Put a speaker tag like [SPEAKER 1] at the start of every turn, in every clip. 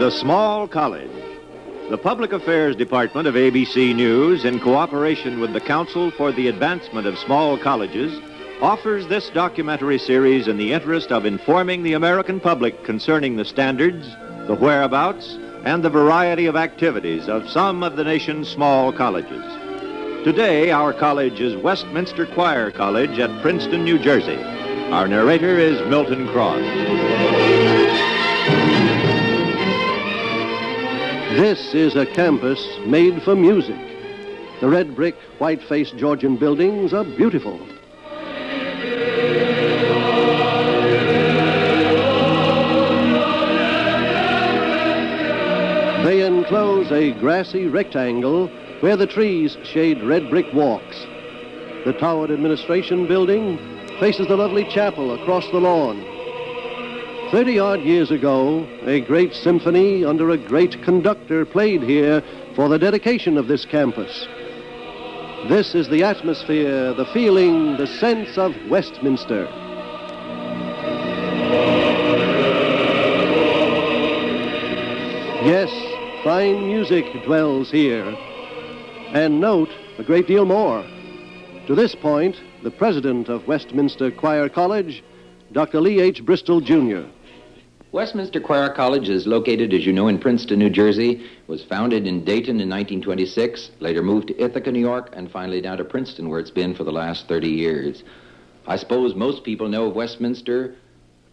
[SPEAKER 1] The Small College. The Public Affairs Department of ABC News, in cooperation with the Council for the Advancement of Small Colleges, offers this documentary series in the interest of informing the American public concerning the standards, the whereabouts, and the variety of activities of some of the nation's small colleges. Today, our college is Westminster Choir College at Princeton, New Jersey. Our narrator is Milton Cross.
[SPEAKER 2] This is a campus made for music. The red brick, white-faced Georgian buildings are beautiful. They enclose a grassy rectangle where the trees shade red brick walks. The towered administration building faces the lovely chapel across the lawn. 30-odd years ago, a great symphony under a great conductor played here for the dedication of this campus. This is the atmosphere, the feeling, the sense of Westminster. Yes, fine music dwells here. And note, a great deal more. To this point, the president of Westminster Choir College, Dr. Lee H. Bristol, Jr.
[SPEAKER 3] Westminster Choir College is located, as you know, in Princeton, New Jersey. Was founded in Dayton in 1926, later moved to Ithaca, New York, and finally down to Princeton, where it's been for the last 30 years. I suppose most people know of Westminster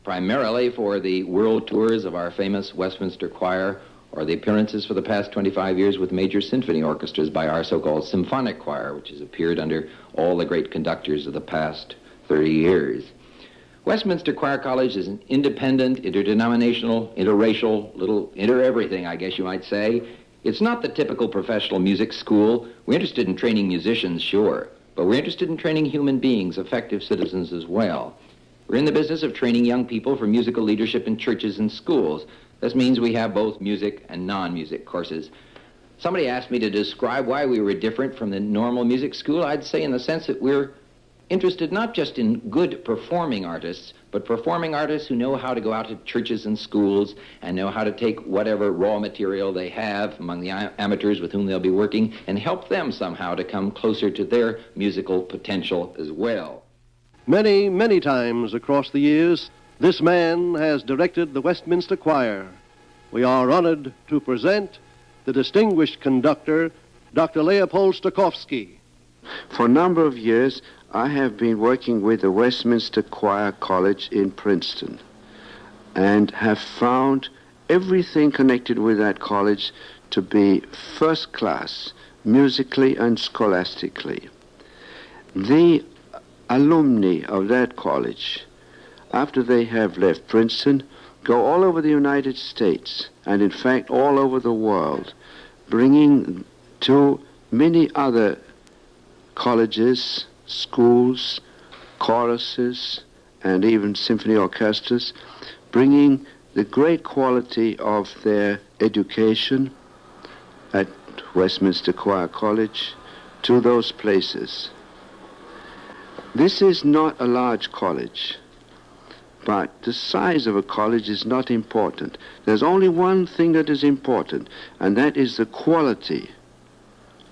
[SPEAKER 3] primarily for the world tours of our famous Westminster Choir, or the appearances for the past 25 years with major symphony orchestras by our so-called symphonic choir, which has appeared under all the great conductors of the past 30 years. Westminster Choir College is an independent, interdenominational, interracial, little inter-everything, I guess you might say. It's not the typical professional music school. We're interested in training musicians, sure, but we're interested in training human beings, effective citizens as well. We're in the business of training young people for musical leadership in churches and schools. This means we have both music and non-music courses. Somebody asked me to describe why we were different from the normal music school. I'd say in the sense that we're interested not just in good performing artists, but performing artists who know how to go out to churches and schools and know how to take whatever raw material they have among the amateurs with whom they'll be working and help them somehow to come closer to their musical potential as well.
[SPEAKER 2] Many, many times across the years, this man has directed the Westminster Choir. We are honored to present the distinguished conductor, Dr. Leopold Stokowski.
[SPEAKER 4] For a number of years, I have been working with the Westminster Choir College in Princeton and have found everything connected with that college to be first class, musically and scholastically. The alumni of that college, after they have left Princeton, go all over the United States and in fact all over the world, bringing to many other colleges, schools, choruses, and even symphony orchestras, bringing the great quality of their education at Westminster Choir College to those places. This is not a large college, but the size of a college is not important. There's only one thing that is important, and that is the quality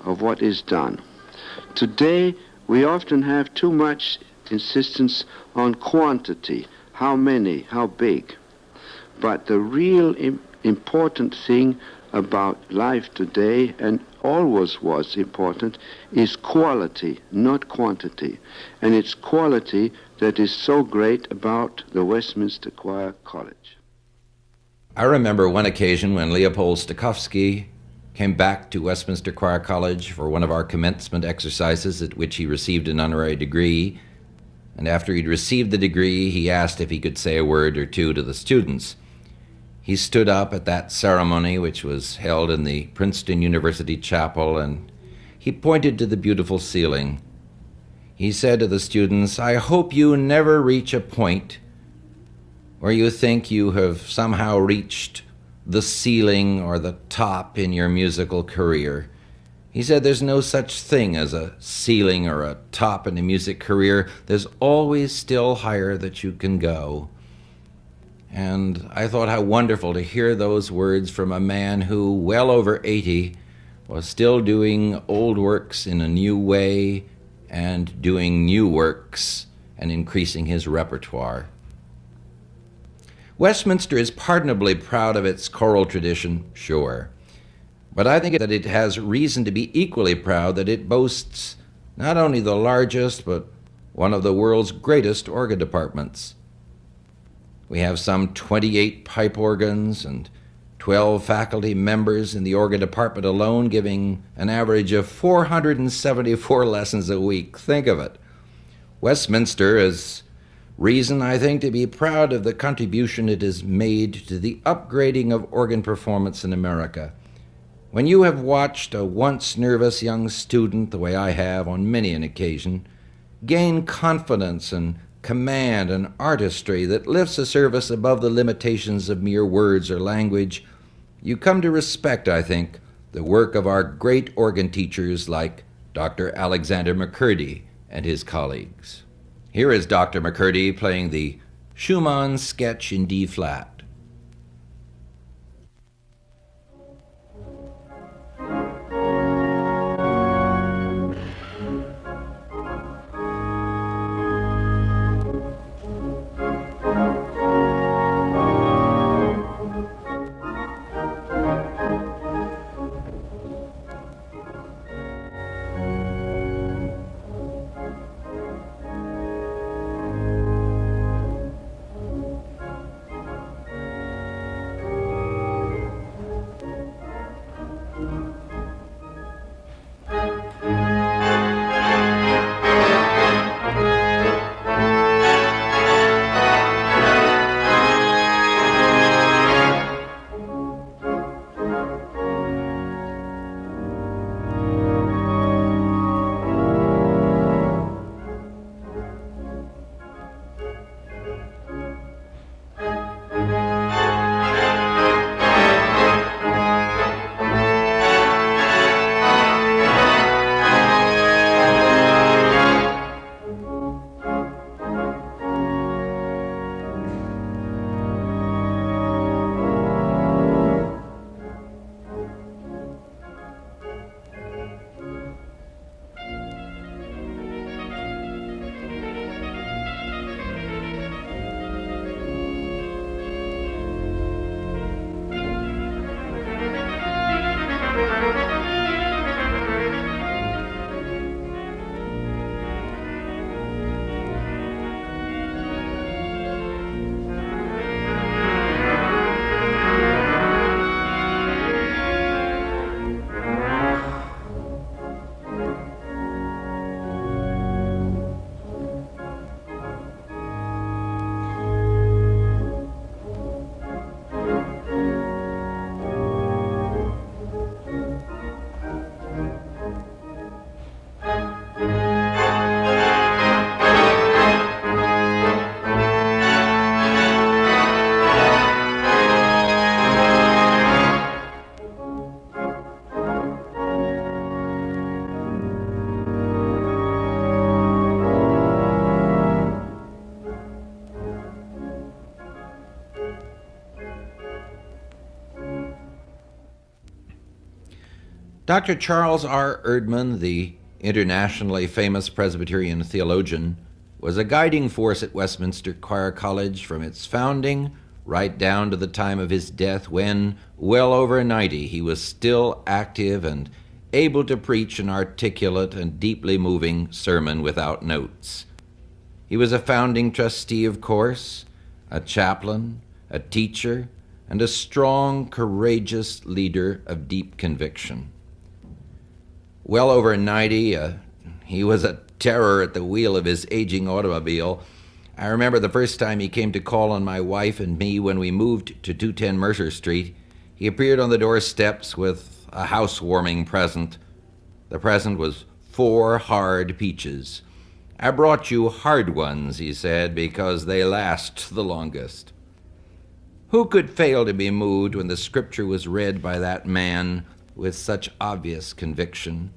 [SPEAKER 4] of what is done. Today, we often have too much insistence on quantity, how many, how big. But the real important thing about life today, and always was important, is quality, not quantity. And it's quality that is so great about the Westminster Choir College.
[SPEAKER 3] I remember one occasion when Leopold Stokowski came back to Westminster Choir College for one of our commencement exercises at which he received an honorary degree. And after he'd received the degree, he asked if he could say a word or two to the students. He stood up at that ceremony, which was held in the Princeton University Chapel, and he pointed to the beautiful ceiling. He said to the students, "I hope you never reach a point where you think you have somehow reached the ceiling or the top in your musical career." He said there's no such thing as a ceiling or a top in a music career. There's always still higher that you can go. And I thought how wonderful to hear those words from a man who, well over 80, was still doing old works in a new way and doing new works and increasing his repertoire. Westminster is pardonably proud of its choral tradition, sure, but I think that it has reason to be equally proud that it boasts not only the largest, but one of the world's greatest organ departments. We have some 28 pipe organs and 12 faculty members in the organ department alone, giving an average of 474 lessons a week. Think of it. Westminster is reason, I think, to be proud of the contribution it has made to the upgrading of organ performance in America. When you have watched a once nervous young student, the way I have on many an occasion, gain confidence and command and artistry that lifts a service above the limitations of mere words or language, you come to respect, I think, the work of our great organ teachers like Dr. Alexander McCurdy and his colleagues. Here is Dr. McCurdy playing the Schumann sketch in D-flat. Dr. Charles R. Erdman, the internationally famous Presbyterian theologian, was a guiding force at Westminster Choir College from its founding right down to the time of his death when, well over 90, he was still active and able to preach an articulate and deeply moving sermon without notes. He was a founding trustee, of course, a chaplain, a teacher, and a strong, courageous leader of deep conviction. Well over 90, he was a terror at the wheel of his aging automobile. I remember the first time he came to call on my wife and me when we moved to 210 Mercer Street. He appeared on the doorsteps with a housewarming present. The present was 4 hard peaches. "I brought you hard ones," he said, "because they last the longest." Who could fail to be moved when the scripture was read by that man with such obvious conviction?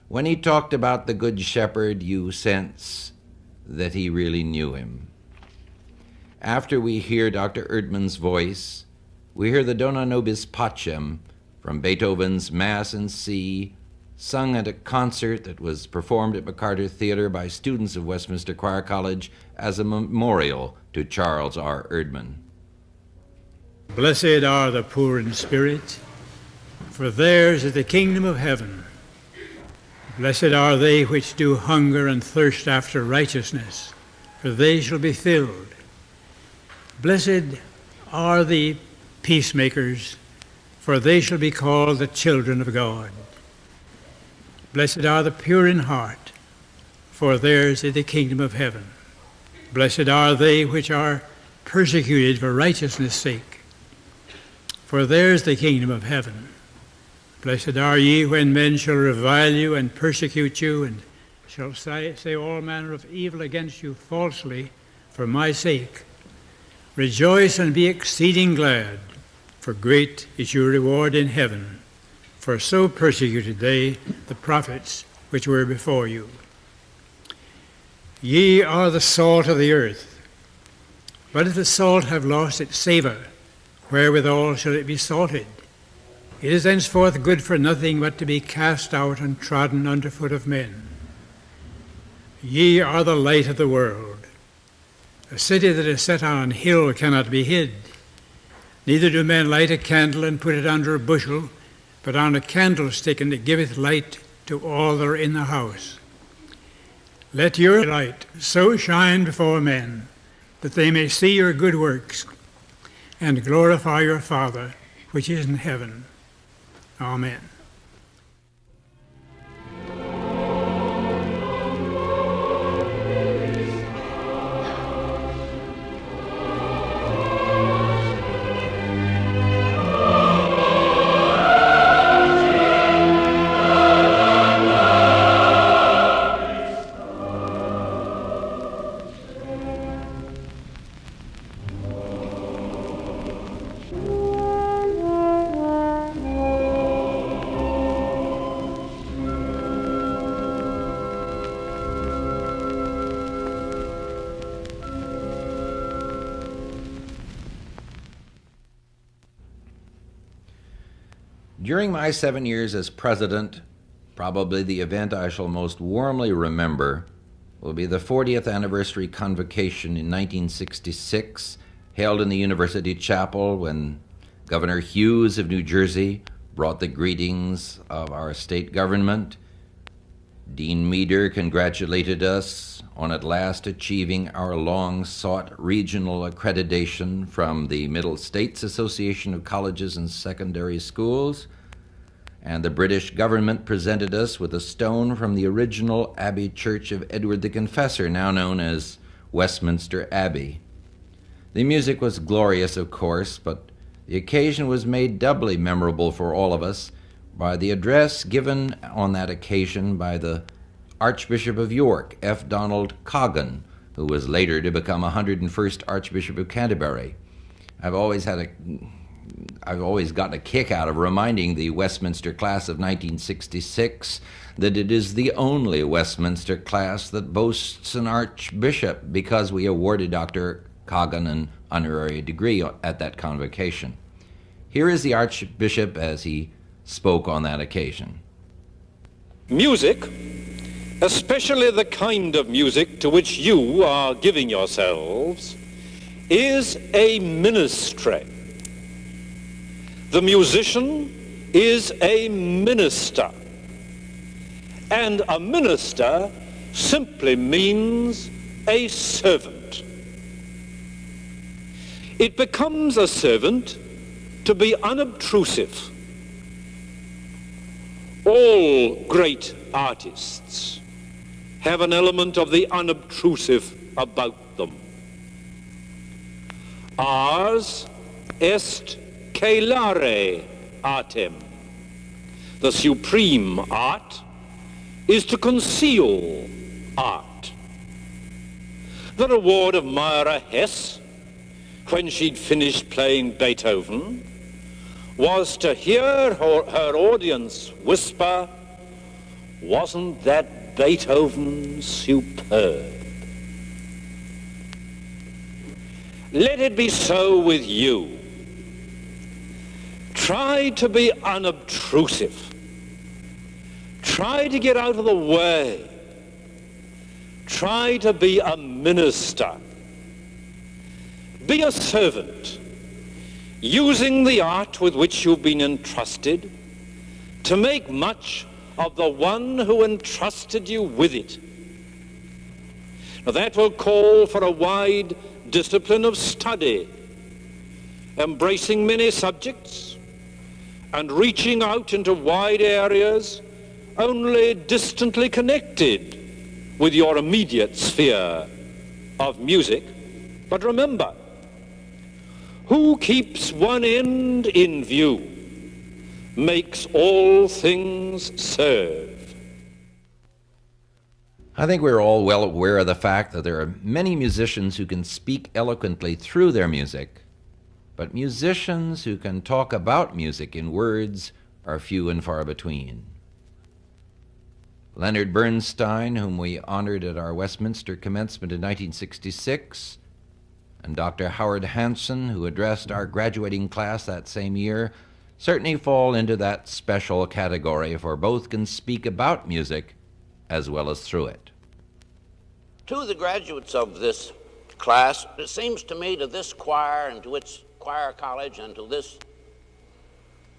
[SPEAKER 3] When he talked about the Good Shepherd, you sense that he really knew him. After we hear Dr. Erdmann's voice, we hear the Dona Nobis Pacem from Beethoven's Mass in C, sung at a concert that was performed at McCarter Theater by students of Westminster Choir College as a memorial to Charles R. Erdmann.
[SPEAKER 5] Blessed are the poor in spirit, for theirs is the kingdom of heaven. Blessed are they which do hunger and thirst after righteousness, for they shall be filled. Blessed are the peacemakers, for they shall be called the children of God. Blessed are the pure in heart, for theirs is the kingdom of heaven. Blessed are they which are persecuted for righteousness' sake, for theirs the kingdom of heaven. Blessed are ye when men shall revile you and persecute you, and shall say all manner of evil against you falsely for my sake. Rejoice and be exceeding glad, for great is your reward in heaven. For so persecuted they the prophets which were before you. Ye are the salt of the earth. But if the salt have lost its savour, wherewithal shall it be salted? It is henceforth good for nothing but to be cast out and trodden under foot of men. Ye are the light of the world. A city that is set on an hill cannot be hid. Neither do men light a candle and put it under a bushel, but on a candlestick, and it giveth light to all that are in the house. Let your light so shine before men, that they may see your good works, and glorify your Father which is in heaven. Amen.
[SPEAKER 3] During my 7 years as president, probably the event I shall most warmly remember will be the 40th anniversary convocation in 1966, held in the University Chapel when Governor Hughes of New Jersey brought the greetings of our state government. Dean Meader congratulated us on at last achieving our long-sought regional accreditation from the Middle States Association of Colleges and Secondary Schools, and the British government presented us with a stone from the original Abbey Church of Edward the Confessor, now known as Westminster Abbey. The music was glorious, of course, but the occasion was made doubly memorable for all of us by the address given on that occasion by the Archbishop of York, F. Donald Coggan, who was later to become 101st Archbishop of Canterbury. I've always gotten a kick out of reminding the Westminster class of 1966 that it is the only Westminster class that boasts an archbishop, because we awarded Dr. Coggan an honorary degree at that convocation. Here is the Archbishop as he spoke on that occasion.
[SPEAKER 6] Music, especially the kind of music to which you are giving yourselves, is a ministry. The musician is a minister, and a minister simply means a servant. It becomes a servant to be unobtrusive. All great artists have an element of the unobtrusive about them. Ars est celare artem. The supreme art is to conceal art. The reward of Myra Hess, when she'd finished playing Beethoven, was to hear her audience whisper, "Wasn't that Beethoven superb?" Let it be so with you. Try to be unobtrusive. Try to get out of the way. Try to be a minister. Be a servant, using the art with which you've been entrusted to make much of the one who entrusted you with it. Now that will call for a wide discipline of study, embracing many subjects and reaching out into wide areas only distantly connected with your immediate sphere of music. But remember, who keeps one end in view makes all things serve.
[SPEAKER 3] I think we're all well aware of the fact that there are many musicians who can speak eloquently through their music, but musicians who can talk about music in words are few and far between. Leonard Bernstein, whom we honored at our Westminster commencement in 1966, and Dr. Howard Hanson, who addressed our graduating class that same year, certainly fall into that special category, for both can speak about music as well as through it.
[SPEAKER 7] To the graduates of this class, it seems to me, to this choir and to its choir college and to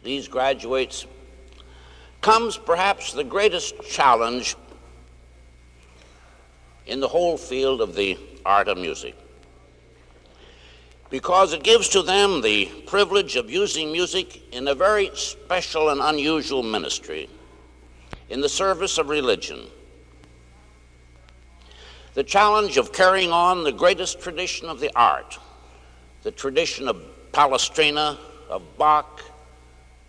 [SPEAKER 7] these graduates, comes perhaps the greatest challenge in the whole field of the art of music, because it gives to them the privilege of using music in a very special and unusual ministry, in the service of religion. The challenge of carrying on the greatest tradition of the art, the tradition of Palestrina, of Bach,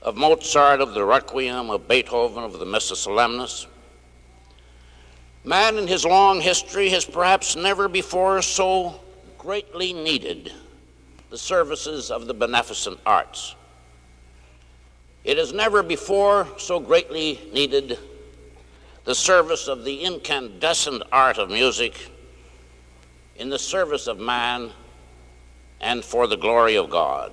[SPEAKER 7] of Mozart, of the Requiem, of Beethoven, of the Missa Solemnis. Man in his long history has perhaps never before so greatly needed the services of the beneficent arts. It has never before so greatly needed the service of the incandescent art of music in the service of man and for the glory of God.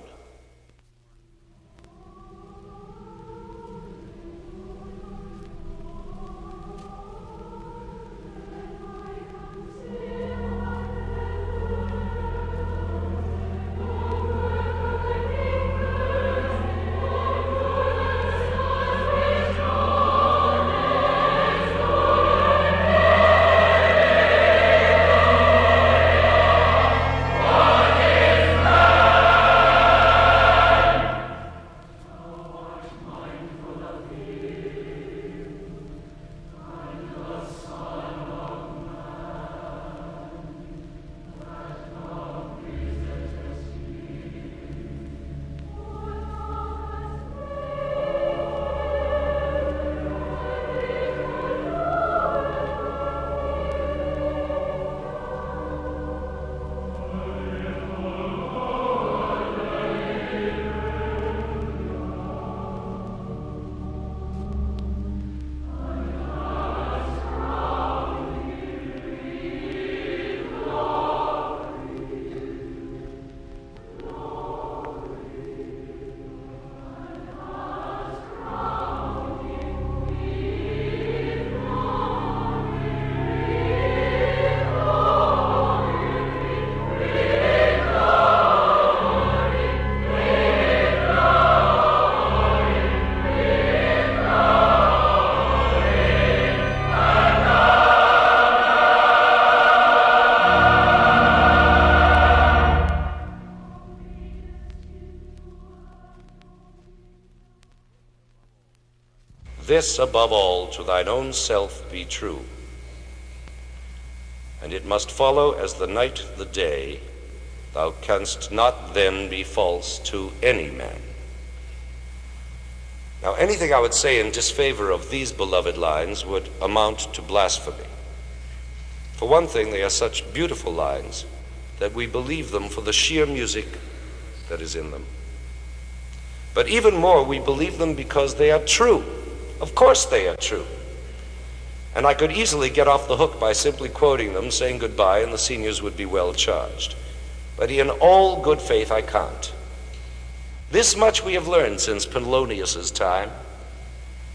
[SPEAKER 8] This above all to thine own self be true, and it must follow as the night the day, thou canst not then be false to any man. Now anything I would say in disfavor of these beloved lines would amount to blasphemy. For one thing, they are such beautiful lines that we believe them for the sheer music that is in them. But even more, we believe them because they are true. Of course they are true. And I could easily get off the hook by simply quoting them, saying goodbye, and the seniors would be well charged. but in all good faith I can't. This much we have learned since Polonius's time.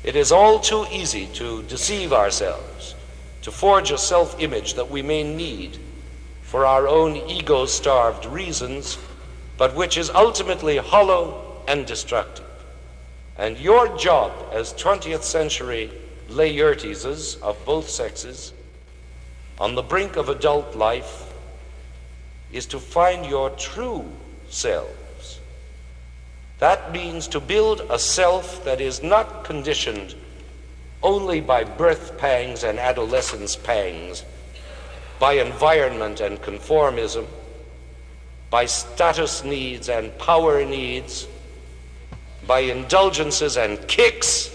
[SPEAKER 8] It is all too easy to deceive ourselves, to forge a self-image that we may need for our own ego-starved reasons, but which is ultimately hollow and destructive. And your job as 20th century Laertises of both sexes on the brink of adult life is to find your true selves. That means to build a self that is not conditioned only by birth pangs and adolescence pangs, by environment and conformism, by status needs and power needs, by indulgences and kicks.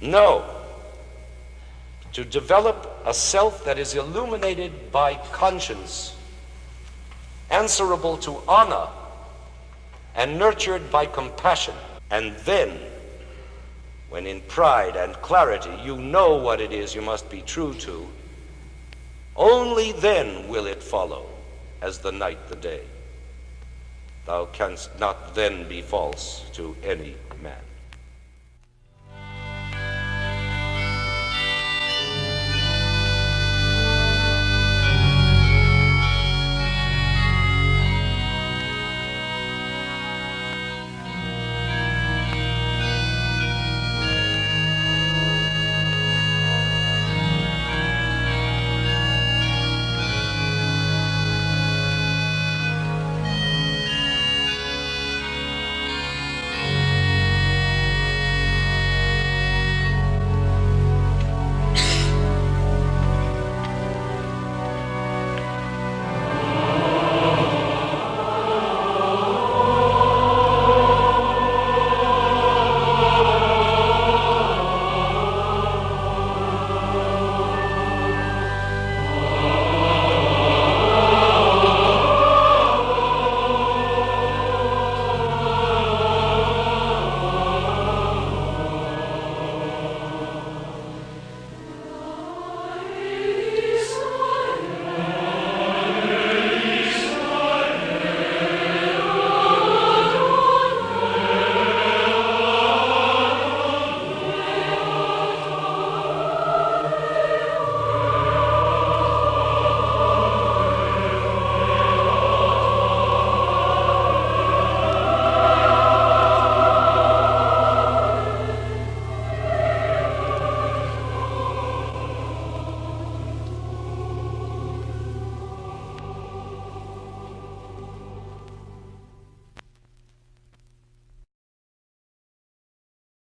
[SPEAKER 8] No. To develop a self that is illuminated by conscience, answerable to honor, and nurtured by compassion. And then, when in pride and clarity you know what it is you must be true to, only then will it follow as the night the day. Thou canst not then be false to any man.